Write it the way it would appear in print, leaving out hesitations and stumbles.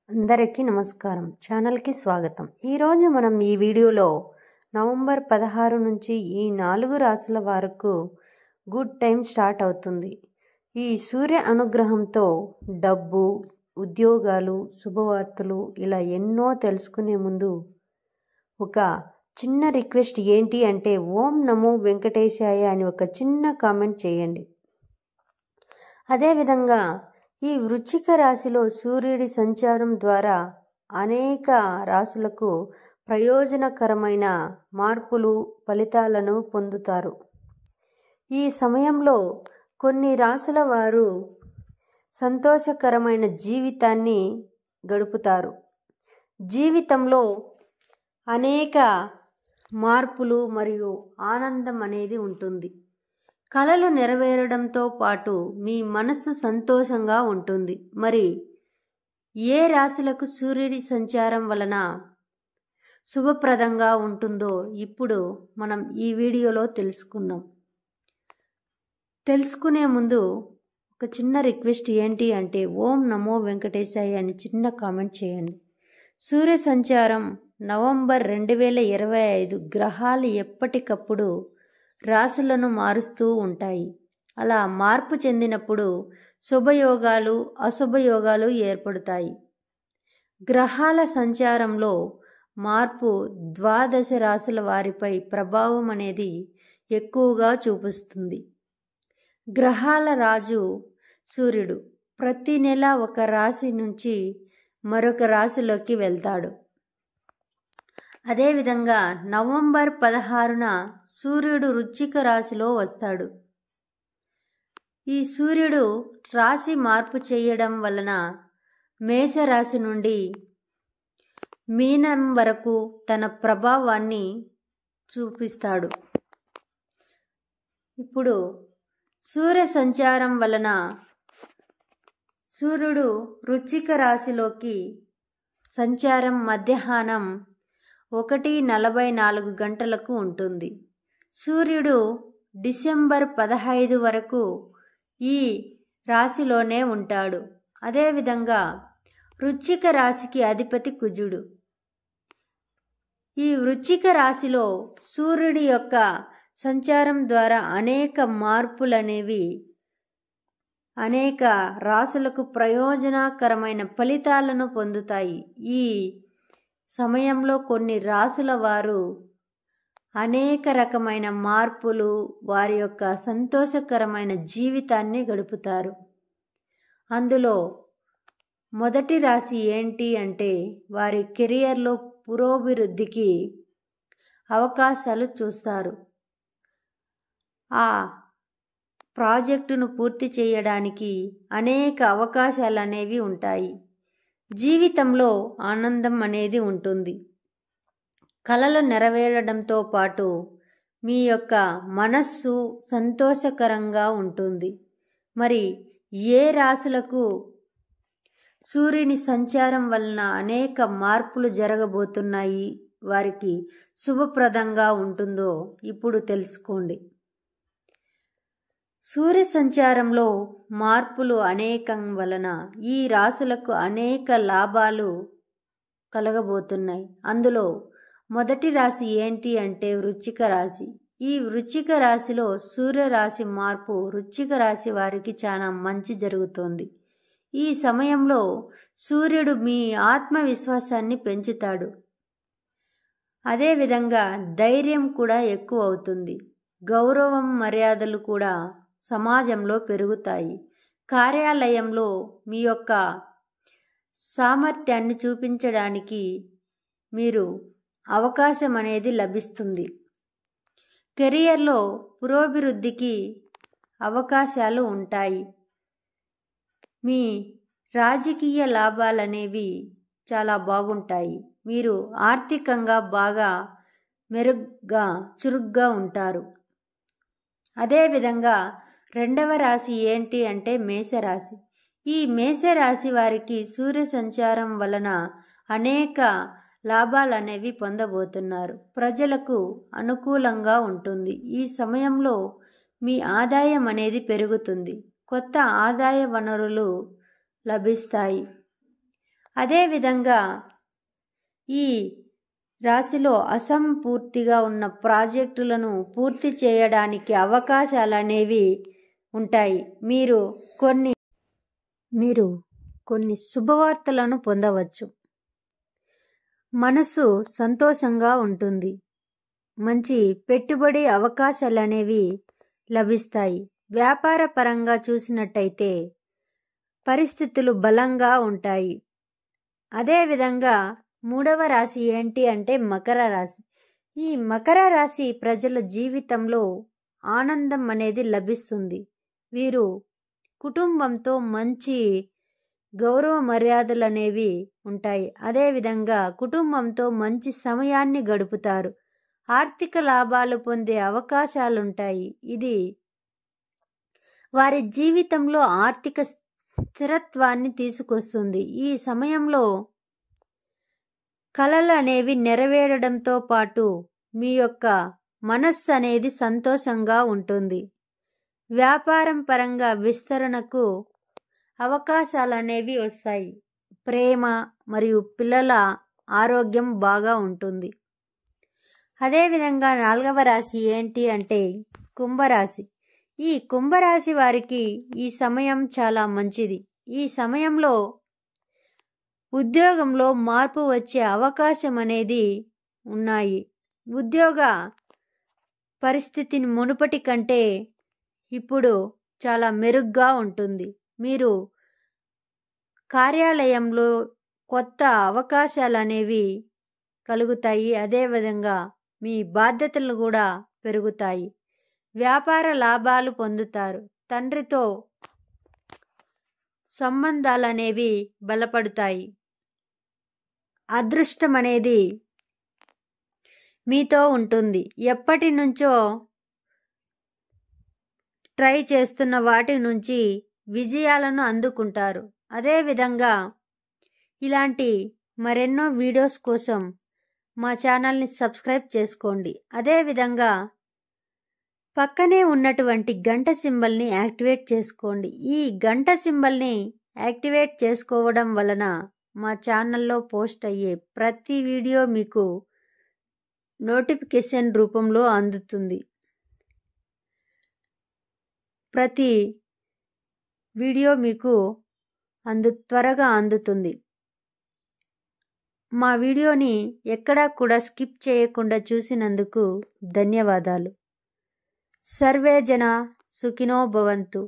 అందరికీ నమస్కారం. ఛానల్కి స్వాగతం. ఈరోజు మనం ఈ వీడియోలో నవంబర్ 16 నుంచి ఈ 4 రాశుల వరకు గుడ్ టైం స్టార్ట్ అవుతుంది. ఈ సూర్య అనుగ్రహంతో డబ్బు, ఉద్యోగాలు, శుభవార్తలు ఇలా ఎన్నో తెలుసుకునే ముందు ఒక చిన్న రిక్వెస్ట్ ఏంటి అంటే ఓం నమో వెంకటేశాయ అని ఒక చిన్న కామెంట్ చేయండి. అదేవిధంగా ఈ వృశ్చిక రాశిలో సూర్యుడి సంచారం ద్వారా అనేక రాశులకు ప్రయోజనకరమైన మార్పులు, ఫలితాలను పొందుతారు. ఈ సమయంలో కొన్ని రాశుల వారు సంతోషకరమైన జీవితాన్ని గడుపుతారు. జీవితంలో అనేక మార్పులు మరియు ఆనందం అనేది ఉంటుంది. కలలు నెరవేరడంతో పాటు మీ మనస్సు సంతోషంగా ఉంటుంది. మరి ఏ రాశులకు సూర్యుడి సంచారం వలన శుభప్రదంగా ఉంటుందో ఇప్పుడు మనం ఈ వీడియోలో తెలుసుకుందాం. తెలుసుకునే ముందు ఒక చిన్న రిక్వెస్ట్ ఏంటి అంటే ఓం నమో వెంకటేశాయ అని చిన్న కామెంట్ చేయండి. సూర్య సంచారం నవంబర్ 2025 గ్రహాలు ఎప్పటికప్పుడు రాశులను మారుస్తూ ఉంటాయి. అలా మార్పు చెందినప్పుడు శుభయోగాలు, అశుభయోగాలు ఏర్పడతాయి. గ్రహాల సంచారంలో మార్పు ద్వాదశ రాశుల వారిపై ప్రభావం అనేది ఎక్కువగా చూపిస్తుంది. గ్రహాల రాజు సూర్యుడు ప్రతి నెల ఒక రాశి నుంచి మరొక రాశిలోకి వెళ్తాడు. అదేవిధంగా నవంబర్ 16న సూర్యుడు వృశ్చిక రాశిలో వస్తాడు. ఈ సూర్యుడు రాశి మార్పు చేయడం వలన మేషరాశి నుండి మీనం వరకు తన ప్రభావాన్ని చూపిస్తాడు. ఇప్పుడు సూర్య సంచారం వలన సూర్యుడు వృశ్చిక రాశిలోకి సంచారం మధ్యాహ్నం 1:44 గంటలకు ఉంటుంది. సూర్యుడు డిసెంబర్ 15 వరకు ఈ రాశిలోనే ఉంటాడు. అదేవిధంగా వృశ్చిక రాశికి అధిపతి కుజుడు. ఈ వృశ్చిక రాశిలో సూర్యుడి యొక్క సంచారం ద్వారా అనేక మార్పులనేవి అనేక రాశులకు ప్రయోజనకరమైన ఫలితాలను పొందుతాయి. ఈ సమయంలో కొన్ని రాశుల వారు అనేక రకమైన మార్పులు, వారి యొక్క సంతోషకరమైన జీవితాన్ని గడుపుతారు. అందులో మొదటి రాశి ఏంటి అంటే వారి కెరియర్లో పురోభివృద్ధికి అవకాశాలు చూస్తారు. ఆ ప్రాజెక్టును పూర్తి చేయడానికి అనేక అవకాశాలు అనేవి ఉంటాయి. జీవితంలో ఆనందం అనేది ఉంటుంది. కలలు నెరవేరడంతో పాటు మీ యొక్క మనస్సు సంతోషకరంగా ఉంటుంది. మరి ఏ రాశులకు సూర్యుని సంచారం వలన అనేక మార్పులు జరగబోతున్నాయి, వారికి శుభప్రదంగా ఉంటుందో ఇప్పుడు తెలుసుకోండి. సూర్య సంచారంలో మార్పులు అనేకం వలన ఈ రాశులకు అనేక లాభాలు కలగబోతున్నాయి. అందులో మొదటి రాశి ఏంటి అంటే వృశ్చిక రాశి. ఈ వృశ్చిక రాశిలో సూర్యరాశి మార్పు వృశ్చిక రాశి వారికి చాలా మంచి జరుగుతోంది. ఈ సమయంలో సూర్యుడు మీ ఆత్మవిశ్వాసాన్ని పెంచుతాడు. అదేవిధంగా ధైర్యం కూడా ఎక్కువ అవుతుంది. గౌరవం, మర్యాదలు కూడా సమాజంలో పెరుగుతాయి. కార్యాలయంలో మీ యొక్క సామర్థ్యాన్ని చూపించడానికి మీరు అవకాశం అనేది లభిస్తుంది. కెరియర్లో పురోభివృద్ధికి అవకాశాలు ఉంటాయి. మీ రాజకీయ లాభాలనేవి చాలా బాగుంటాయి. మీరు ఆర్థికంగా బాగా మెరుగ్గా చురుగ్గా ఉంటారు. అదేవిధంగా రెండవ రాశి ఏంటి అంటే మేషరాశి. ఈ మేషరాశి వారికి సూర్య సంచారం వలన అనేక లాభాలు అనేవి పొందబోతున్నారు. ప్రజలకు అనుకూలంగా ఉంటుంది. ఈ సమయంలో మీ ఆదాయం అనేది పెరుగుతుంది. కొత్త ఆదాయ వనరులు లభిస్తాయి. అదేవిధంగా ఈ రాశిలో అసంపూర్తిగా ఉన్న ప్రాజెక్టులను పూర్తి చేయడానికి అవకాశాలు అనేవి ఉంటాయి. మీరు కొన్ని శుభవార్తలను పొందవచ్చు. మనసు సంతోషంగా ఉంటుంది. మంచి పెట్టుబడి అవకాశాలు అనేవి లభిస్తాయి. వ్యాపార పరంగా చూసినట్టయితే పరిస్థితులు బలంగా ఉంటాయి. అదేవిధంగా 3వ రాశి ఏంటి అంటే మకర రాశి. ఈ మకర రాశి ప్రజల జీవితంలో ఆనందం అనేది లభిస్తుంది. వీరు కుటుంబంతో మంచి గౌరవ మర్యాదలు అనేవి ఉంటాయి. అదేవిధంగా కుటుంబంతో మంచి సమయాన్ని గడుపుతారు. ఆర్థిక లాభాలు పొందే అవకాశాలుంటాయి. ఇది వారి జీవితంలో ఆర్థిక స్థిరత్వాన్ని తీసుకొస్తుంది. ఈ సమయంలో కలలు అనేవి నెరవేరడంతో పాటు మీ యొక్క మనస్సు అనేది సంతోషంగా ఉంటుంది. వ్యాపారం పరంగా విస్తరణకు అవకాశాలు అనేవి వస్తాయి. ప్రేమ మరియు పిల్లల ఆరోగ్యం బాగా ఉంటుంది. అదేవిధంగా 4వ రాశి ఏంటి అంటే కుంభరాశి. ఈ కుంభరాశి వారికి ఈ సమయం చాలా మంచిది. ఈ సమయంలో ఉద్యోగంలో మార్పు వచ్చే అవకాశం అనేది ఉన్నాయి. ఉద్యోగ పరిస్థితిని మునుపటి కంటే ఇప్పుడు చాలా మెరుగ్గా ఉంటుంది. మీరు కార్యాలయంలో కొత్త అవకాశాలు అనేవి కలుగుతాయి. అదేవిధంగా మీ బాధ్యతలు కూడా పెరుగుతాయి. వ్యాపార లాభాలు పొందుతారు. తండ్రితో సంబంధాలు అనేవి బలపడతాయి. అదృష్టం అనేది మీతో ఉంటుంది. ఎప్పటి నుంచో ట్రై చేస్తున్న వాటి నుంచి విజయాలను అందుకుంటారు. అదేవిధంగా ఇలాంటి మరెన్నో వీడియోస్ కోసం మా ఛానల్ని సబ్స్క్రైబ్ చేసుకోండి. అదేవిధంగా పక్కనే ఉన్నటువంటి గంట సింబల్ని యాక్టివేట్ చేసుకోండి. ఈ గంట సింబల్ని యాక్టివేట్ చేసుకోవడం వలన మా ఛానల్లో పోస్ట్ అయ్యే ప్రతి వీడియో మీకు నోటిఫికేషన్ రూపంలో అందుతుంది. ప్రతి వీడియో మీకు త్వరగా అందుతుంది. మా వీడియోని ఎక్కడా కూడా స్కిప్ చేయకుండా చూసినందుకు ధన్యవాదాలు. సర్వే జన సుఖినో భవంతు.